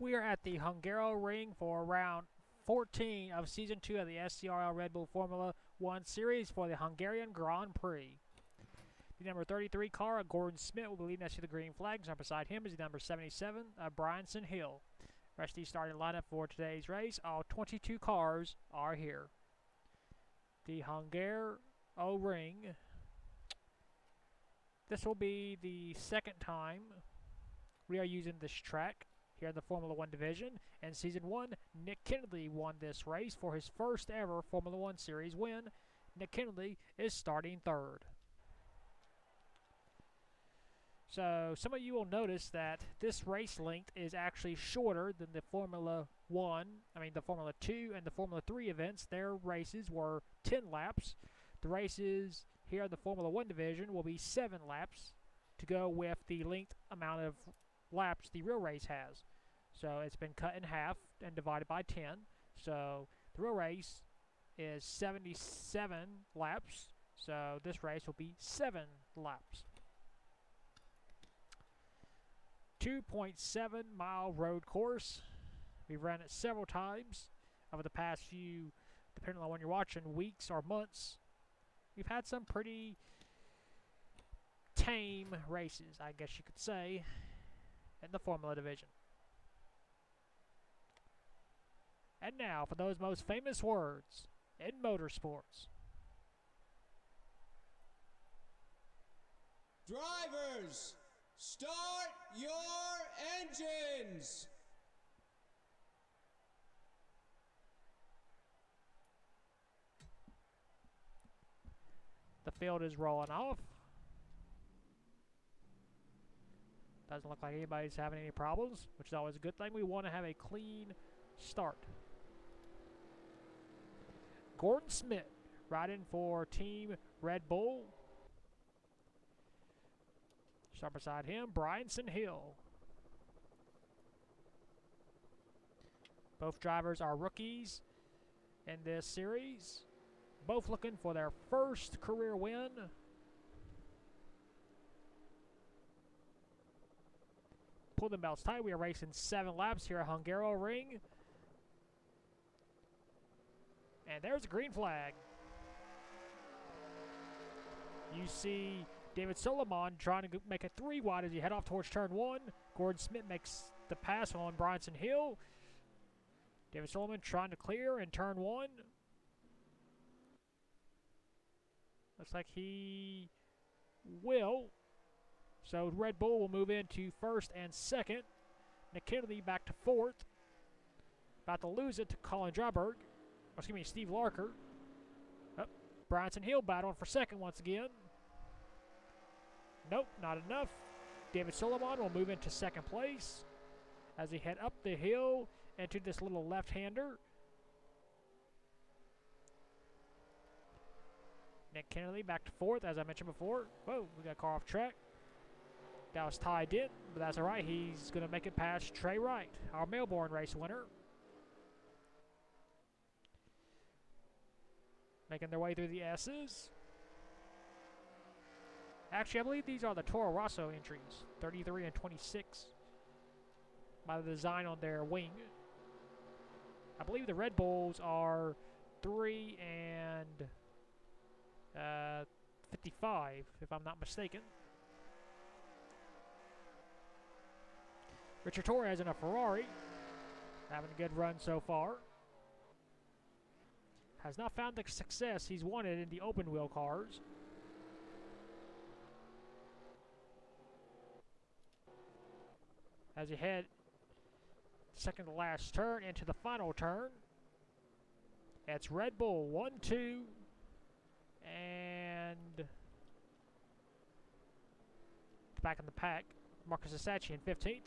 We are at the Hungaroring for round 14 of Season 2 of the SCRL Red Bull Formula 1 Series for the Hungarian Grand Prix. The number 33 car, Gordon Smith, will be leading us to the green flags. Right beside him is the number 77, Bryanson Hill. Rest of the starting lineup for today's race. All 22 cars are here. The Hungaroring. This will be the second time we are using this track here in the Formula 1 division. In Season 1, Nick Kennedy won this race for his first ever Formula 1 Series win. Nick Kennedy is starting third. So some of you will notice that this race length is actually shorter than the Formula 2 and the Formula 3 events. Their races were 10 laps. The races here in the Formula 1 division will be 7 laps to go with the length amount of laps the real race has. So it's been cut in half and divided by 10. So the real race is 77 laps. So this race will be 7 laps. 2.7 mile road course. We've ran it several times over the past few, depending on when you're watching, weeks or months. We've had some pretty tame races, I guess you could say, in the Formula division. And now for those most famous words in motorsports. Drivers, start your engines! The field is rolling off. Doesn't look like anybody's having any problems, which is always a good thing. We want to have a clean start. Gordon Smith riding for Team Red Bull. Start beside him, Bryanson Hill. Both drivers are rookies in this series. Both looking for their first career win. Pull them belts tight. We are racing 7 laps here at Hungaroring. And there's the green flag. You see David Solomon trying to make a 3 wide as he head off towards turn 1. Gordon Smith makes the pass on Bryanson Hill. David Solomon trying to clear in turn 1. Looks like he will. So Red Bull will move into first and second. Nick Kennedy back to fourth. About to lose it to Colin Dryberg. Steve Larker. Bryanson Hill battling for second once again. Nope, not enough. David Solomon will move into second place as he head up the hill into this little left-hander. Nick Kennedy back to fourth, as I mentioned before. Whoa, we got a car off track. That was Ty Dent, but that's all right. He's going to make it past Trey Wright, our Melbourne race winner. Making their way through the S's. Actually, I believe these are the Toro Rosso entries, 33 and 26, by the design on their wing. I believe the Red Bulls are 3 and 55, if I'm not mistaken. Richard Torres in a Ferrari, having a good run so far. Has not found the success he's wanted in the open wheel cars. As he head second to last turn into the final turn. It's Red Bull 1, 2, and back in the pack. Marcus Asachi in 15th.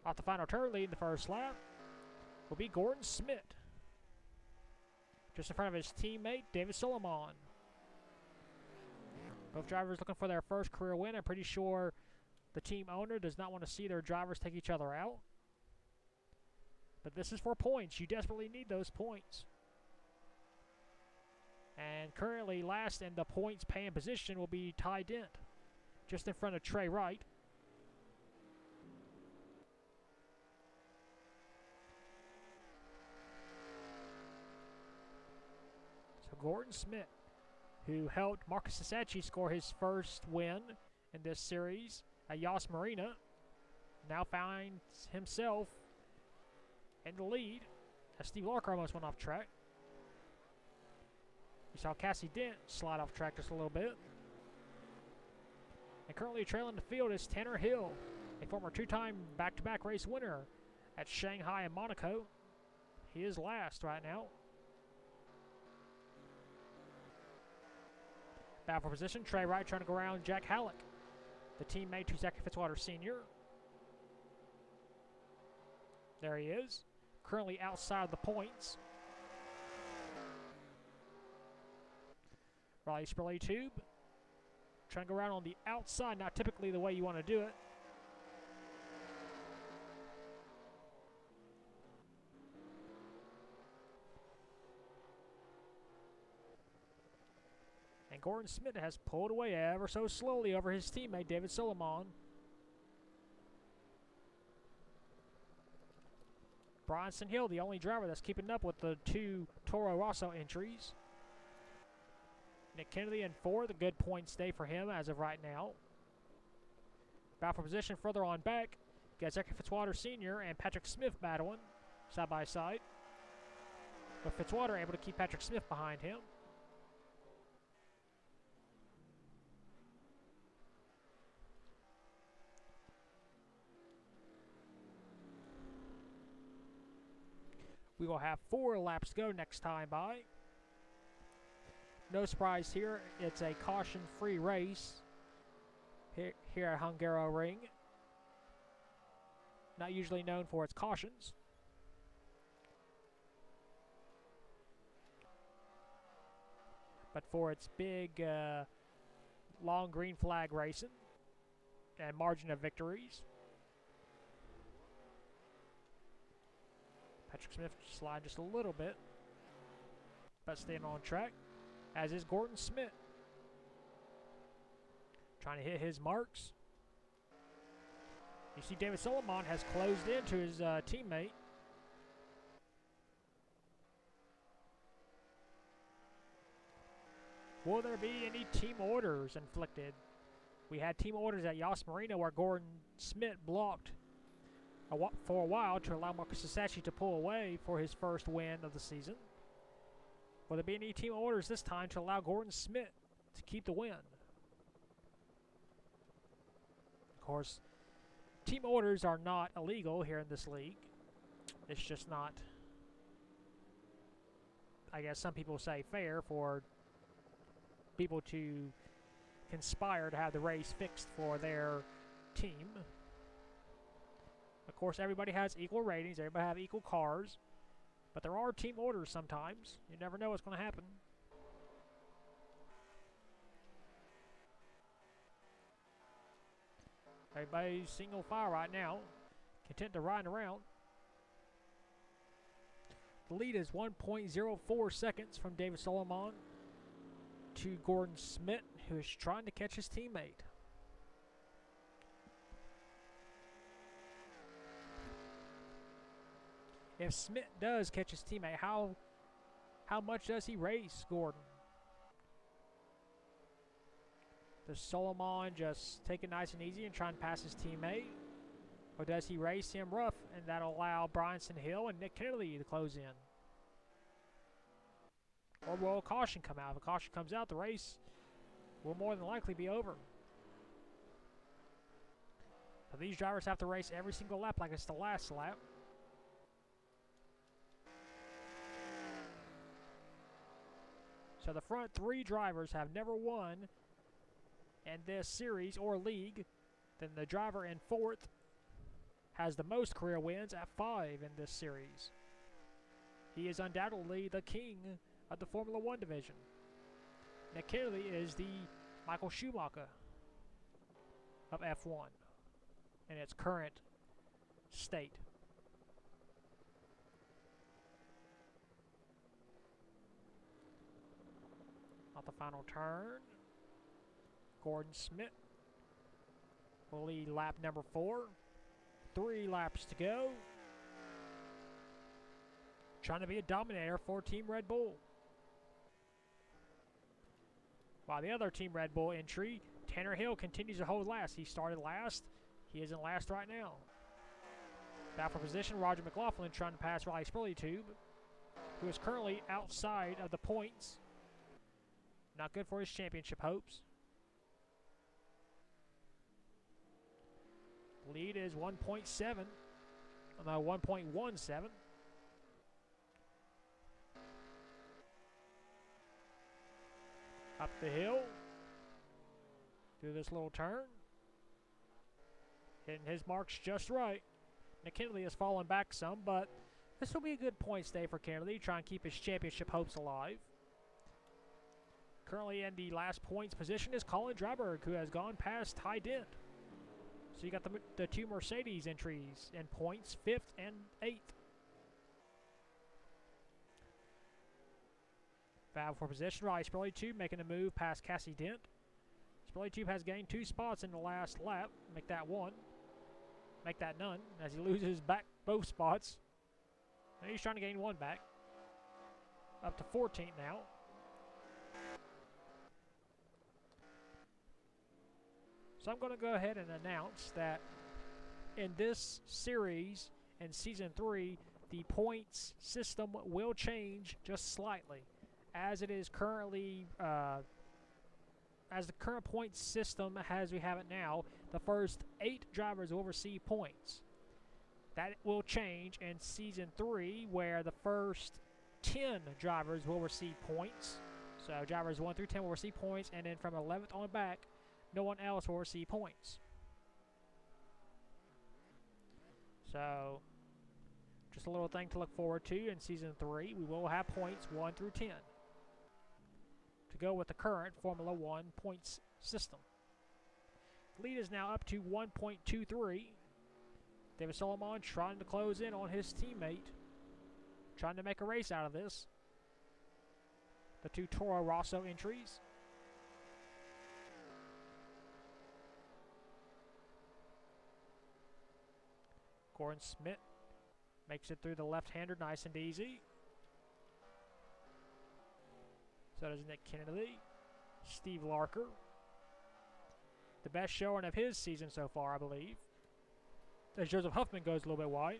Off the final turn, leading the first lap, will be Gordon Smith. Just in front of his teammate, David Solomon. Both drivers looking for their first career win. I'm pretty sure the team owner does not want to see their drivers take each other out. But this is for points. You desperately need those points. And currently last in the points paying position will be Ty Dent, just in front of Trey Wright. Gordon Smith, who helped Marcus Sassetti score his first win in this series at Yas Marina, now finds himself in the lead as Steve Larker almost went off track. You saw Cassie Dent slide off track just a little bit. And currently trailing the field is Tanner Hill, a former two-time back-to-back race winner at Shanghai and Monaco. He is last right now. Battle for position, Trey Wright trying to go around Jack Halleck, the teammate to Zachary Fitzwater Sr. There he is, currently outside the points. Riley Spurley Tube trying to go around on the outside, not typically the way you want to do it. And Gordon Smith has pulled away ever so slowly over his teammate David Solomon. Bronson Hill, the only driver that's keeping up with the two Toro Rosso entries. Nick Kennedy in fourth, a good points day for him as of right now. Battle for position further on back. Got Zachary Fitzwater Sr. and Patrick Smith battling side by side. But Fitzwater able to keep Patrick Smith behind him. We will have 4 laps to go next time by. No surprise here, it's a caution-free race here at Hungaroring. Not usually known for its cautions. But for its big, long green flag racing and margin of victories. Patrick Smith slide just a little bit, but staying on track, as is Gordon Smith. Trying to hit his marks. You see David Solomon has closed into his teammate. Will there be any team orders inflicted? We had team orders at Yas Marina where Gordon Smith blocked for a while to allow Marcus Sassetti to pull away for his first win of the season. Will there be any team orders this time to allow Gordon Smith to keep the win? Of course, team orders are not illegal here in this league. It's just not, I guess some people say, fair for people to conspire to have the race fixed for their team. Of course, everybody has equal ratings, everybody have equal cars, but there are team orders sometimes. You never know what's going to happen. Everybody's single file right now, content to ride around. The lead is 1.04 seconds from David Solomon to Gordon Smith, who is trying to catch his teammate. If Smith does catch his teammate, how much does he race Gordon? Does Solomon just take it nice and easy and try and pass his teammate? Or does he race him rough and that'll allow Bronson Hill and Nick Kennedy to close in? Or will a caution come out? If a caution comes out, the race will more than likely be over. So these drivers have to race every single lap like it's the last lap. So the front 3 drivers have never won in this series or league. Then the driver in 4th has the most career wins at 5 in this series. He is undoubtedly the king of the Formula 1 division. Nick Kennedy is the Michael Schumacher of F1 in its current state. Off the final turn, Gordon Smith will lead lap number 4. 3 laps to go. Trying to be a dominator for Team Red Bull. While the other Team Red Bull entry, Tanner Hill, continues to hold last. He started last. He is in last right now. Battle for position, Roger McLaughlin trying to pass Riley Spurley-Tube, who is currently outside of the points. Not good for his championship hopes. Lead is 1.7. No, 1.17. Up the hill. Through this little turn. Hitting his marks just right. Now Kennedy has fallen back some, but this will be a good points day for Kennedy, trying to keep his championship hopes alive. Currently in the last points position is Colin Dryberg, who has gone past Ty Dent. So you got the two Mercedes entries in points, 5th and 8th. Battle for position, Riley Spurley-Tube making a move past Cassie Dent. Spurley-Tube has gained 2 spots in the last lap. Make that 1. Make that none, as he loses back both spots. Now he's trying to gain 1 back. Up to 14th now. So I'm going to go ahead and announce that in this series, in Season 3, the points system will change just slightly. As it is currently, as the current points system as we have it now, the first 8 drivers will receive points. That will change in Season 3, where the first 10 drivers will receive points. So drivers 1 through 10 will receive points, and then from 11th on back, no one else will receive points. So, just a little thing to look forward to in Season 3. We will have points 1 through 10 to go with the current Formula 1 points system. The lead is now up to 1.23. David Solomon trying to close in on his teammate, trying to make a race out of this. The 2 Toro Rosso entries. Gordon Smith makes it through the left-hander nice and easy. So does Nick Kennedy. Steve Larker. The best showing of his season so far, I believe. As Joseph Huffman goes a little bit wide.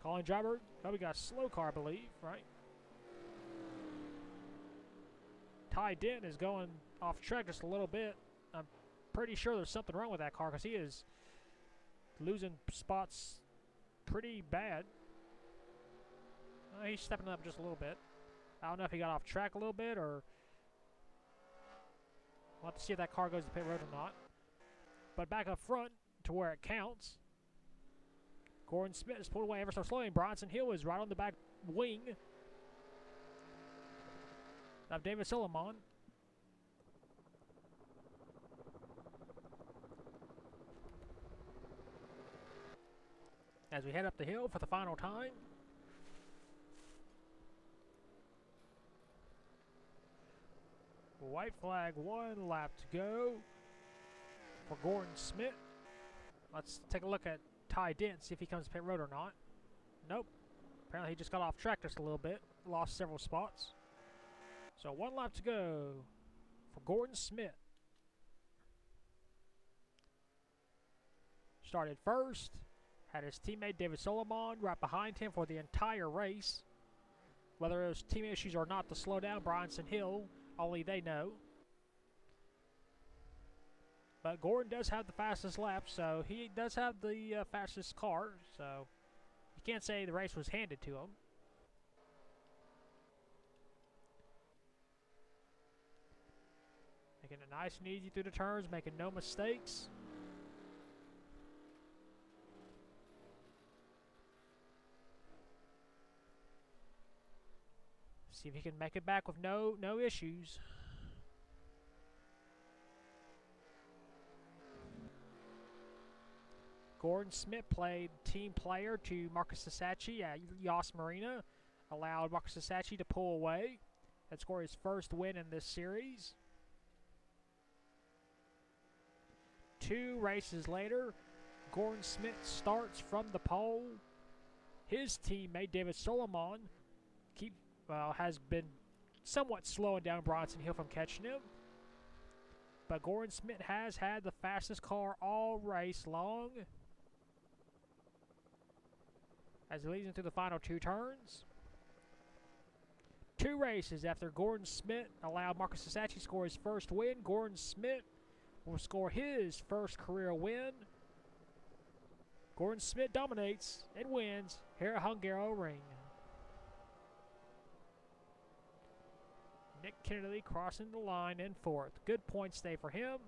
Colin Dryberg. Oh, we got a slow car, I believe, right? Ty Dent is going off track just a little bit. I'm pretty sure there's something wrong with that car because he is losing spots pretty bad. He's stepping up just a little bit. I don't know if he got off track a little bit or... We'll have to see if that car goes to pit road or not. But back up front to where it counts. Gordon Smith is pulled away ever so slowly, and Bronson Hill is right on the back wing of David Solomon. As we head up the hill for the final time. White flag, 1 lap to go for Gordon Smith. Let's take a look at Ty Dent, see if he comes to pit road or not. Nope. Apparently he just got off track just a little bit. Lost several spots. So 1 lap to go for Gordon Smith. Started first. Had his teammate David Solomon right behind him for the entire race. Whether it was team issues or not to slow down Bronson Hill, only they know. But Gordon does have the fastest lap, so he does have the fastest car, so you can't say the race was handed to him. Making it nice and easy through the turns, making no mistakes. See if he can make it back with no issues. Gordon Smith played team player to Marcus Sassachi at Yas Marina. Allowed Marcus Sassachi to pull away and score his first win in this series. 2 races later, Gordon Smith starts from the pole. His teammate David Solomon has been somewhat slowing down Bronson Hill from catching him. but Gordon Smith has had the fastest car all race long, as he leads into the final 2 turns. 2 races after Gordon Smith allowed Marcus Sasachi to score his first win, Gordon Smith will score his first career win. Gordon Smith dominates and wins here at Hungaroring. Nick Kennedy crossing the line in 4th. Good point stay for him.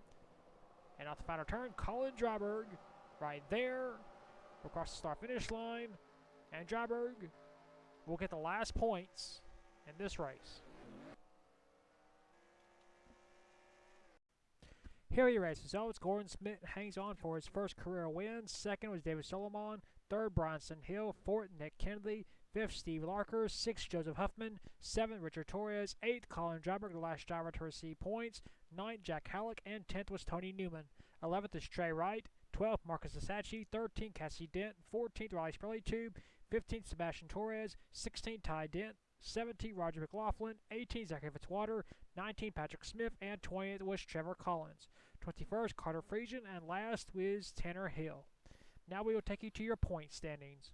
And off the final turn, Colin Dryberg right there will cross the start-finish line. And Dryberg will get the last points in this race. Here are your race results. Gordon Smith hangs on for his first career win. 2nd was David Solomon. 3rd, Bronson Hill. 4th, Nick Kennedy. 5th, Steve Larker. 6th, Joseph Huffman. 7th, Richard Torres. 8th, Colin Dryberg, the last driver to receive points. 9th, Jack Halleck. And 10th was Tony Newman. 11th is Trey Wright. 12th, Marcus Sasachi. 13th, Cassie Dent. 14th, Riley Spurley-Tube. 15th, Sebastian Torres. 16th, Ty Dent. 17th, Roger McLaughlin. 18th, Zachary Fitzwater. 19th, Patrick Smith. And 20th was Trevor Collins. 21st, Carter Friesian. And last was Tanner Hill. Now we will take you to your point standings.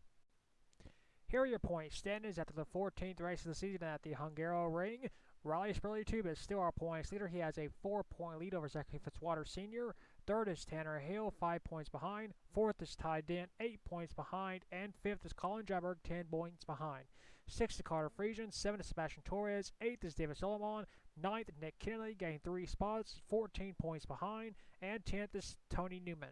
Here are your point standings after the 14th race of the season at the Hungaroring. Riley Spurley-Tube is still our points leader. He has a 4-point lead over Zachary Fitzwater Sr. 3rd is Tanner Hill, 5 points behind. 4th is Ty Dent, 8 points behind. And 5th is Colin Dryberg, 10 points behind. 6th is Carter Friesian. 7th is Sebastian Torres. 8th is David Solomon. 9th, Nick Kennedy, gained 3 spots, 14 points behind. And 10th is Tony Newman.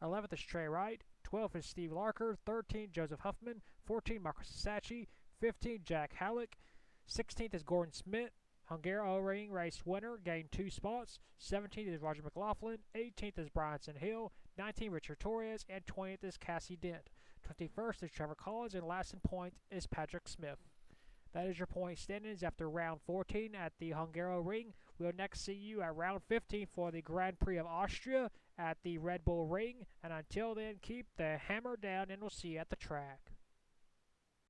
11th is Trey Wright. 12th is Steve Larker. 13th, Joseph Huffman. 14th, Marcus Sasachi. 15th, Jack Halleck. 16th is Gordon Smith. Hungaroring race winner, gained 2 spots. 17th is Roger McLaughlin. 18th is Bronson Hill. 19th, Richard Torres. And 20th is Cassie Dent. 21st is Trevor Collins. And last in point is Patrick Smith. That is your point standings after round 14 at the Hungaroring. We'll next see you at round 15 for the Grand Prix of Austria at the Red Bull Ring. And until then, keep the hammer down and we'll see you at the track.